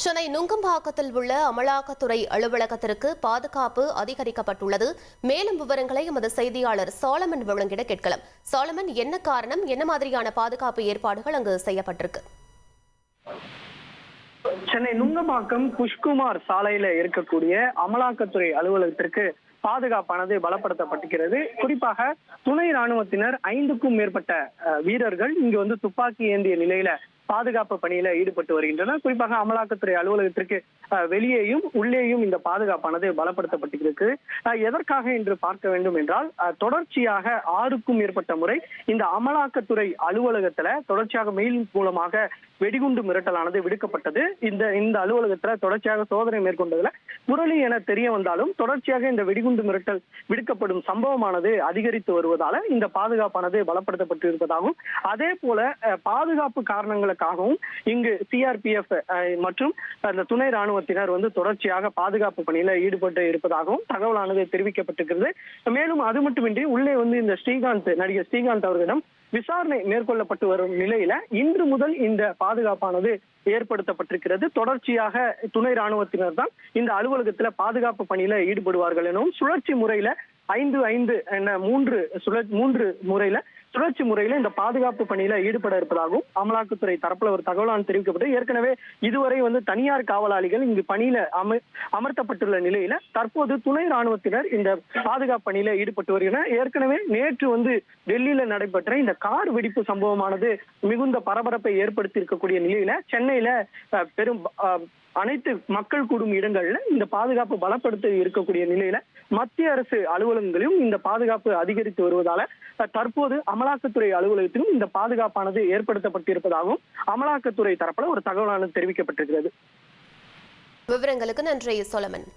சென்னை நுங்கம்பாக்கத்தில் உள்ள அமலாக்கத்துறை அலுவலகத்திற்கு பாதுகாப்பு அதிகரிக்கப்பட்டுள்ளது. மேலும் விவரங்களை எமது செய்தியாளர் சாலமன் வழங்கிட கேட்கலாம். சாலமன், என்ன காரணம், என்ன மாதிரியான பாதுகாப்பு ஏற்பாடுகள் அங்கு செய்யப்பட்டிருக்கு? சென்னை நுங்கம்பாக்கம் புஷ்குமார் சாலையில இருக்கக்கூடிய அமலாக்கத்துறை அலுவலகத்திற்கு பாதுகாப்பானது பலப்படுத்தப்பட்டிருக்கிறது. குறிப்பாக துணை ராணுவத்தினர் 5க்கும் மேற்பட்ட வீரர்கள் இங்கு துப்பாக்கி ஏந்திய நிலையில பாதுகாப்பு பணியில ஈடுபட்டு வருகின்றனர். குறிப்பாக அமலாக்கத்துறை அலுவலகத்திற்கு வெளியேயும் உள்ளேயும் இந்த பாதுகாப்பானது பலப்படுத்தப்பட்டிருக்கு. எதற்காக என்று பார்க்க வேண்டும் என்றால், தொடர்ச்சியாக 6க்கும் மேற்பட்ட முறை இந்த அமலாக்கத்துறை அலுவலகத்துல தொடர்ச்சியாக மெயில் மூலமாக வெடிகுண்டு மிரட்டலானது விடுக்கப்பட்டது. இந்த அலுவலகத்துல தொடர்ச்சியாக சோதனை மேற்கொண்டதுல புரளி என தெரிய வந்தாலும் தொடர்ச்சியாக இந்த வெடிகுண்டு மிரட்டல் விடுக்கப்படும் சம்பவமானது அதிகரித்து வருவதால இந்த பாதுகாப்பானது பலப்படுத்தப்பட்டு இருப்பதாகவும், அதே போல பாதுகாப்பு காரணங்களுக்காகவும் இங்கு சிஆர்பிஎஃப் மற்றும் அந்த துணை ராணுவத்தினர் தொடர்ச்சியாக பாதுகாப்பு பணியில ஈடுபட்டு இருப்பதாகவும் தகவலானது தெரிவிக்கப்பட்டிருக்கிறது. மேலும் அது மட்டுமின்றி உள்ளே இந்த நடிகர் ஸ்ரீகாந்த் அவர்களிடம் விசாரணை மேற்கொள்ளப்பட்டு வரும் நிலையில இன்று முதல் இந்த பாதுகாப்பானது ஏற்படுத்தப்பட்டிருக்கிறது. தொடர்ச்சியாக துணை ராணுவத்தினர் தான் இந்த அலுவலகத்துல பாதுகாப்பு பணியில ஈடுபடுவார்கள் எனவும், சுழற்சி முறையில 5-5 என 3 முறையில சுழற்சி முறையில இந்த பாதுகாப்பு பணியில ஈடுபட இருப்பதாகவும் அமலாக்கத்துறை தரப்புல ஒரு தகவலான தெரிவிக்கப்பட்டு, ஏற்கனவே இதுவரை தனியார் காவலாளிகள் இங்கு பணியில அமர்த்தப்பட்டுள்ள நிலையில தற்போது துணை ராணுவத்தினர் இந்த பாதுகாப்பு பணியில ஈடுபட்டு வருகின்றனர். ஏற்கனவே நேற்று டெல்லியில நடைபெற்ற இந்த கார் வெடிப்பு சம்பவமானது மிகுந்த பரபரப்பை ஏற்படுத்தி இருக்கக்கூடிய நிலையில சென்னையில பெரும் அனைத்து மக்கள் கூடும் இடங்கள்ல இந்த பாதுகாப்பு பலப்படுத்தி இருக்கக்கூடிய நிலையில மத்திய அரசு அலுவலகங்களிலும் இந்த பாதுகாப்பு அதிகரித்து வருவதால தற்போது அமலாக்கத்துறை அலுவலகத்திலும் இந்த பாதுகாப்பானது ஏற்படுத்தப்பட்டிருப்பதாகவும் அமலாக்கத்துறை தரப்புல ஒரு தகவலானது தெரிவிக்கப்பட்டிருக்கிறது. விவரங்களுக்கு நன்றி சோலமன்.